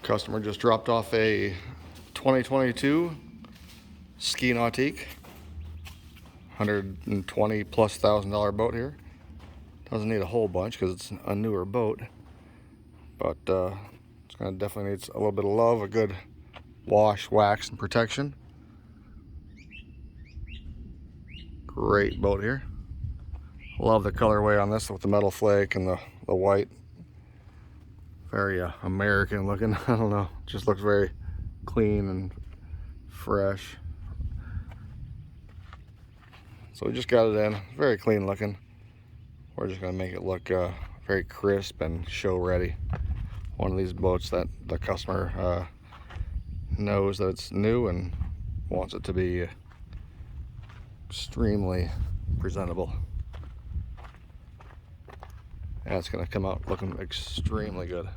Customer just dropped off a 2022 Ski Nautique, $120,000+ boat here. Doesn't need a whole bunch because it's a newer boat, but it's gonna definitely needs a little bit of love, a good wash, wax, and protection. Great boat here. Love the colorway on this with the metal flake and the white. Very American looking. I don't know, just looks very clean and fresh. So we just got it in, very clean looking. We're just gonna make it look very crisp and show ready. One of these boats that the customer knows that it's new and wants it to be extremely presentable. And it's gonna come out looking extremely good.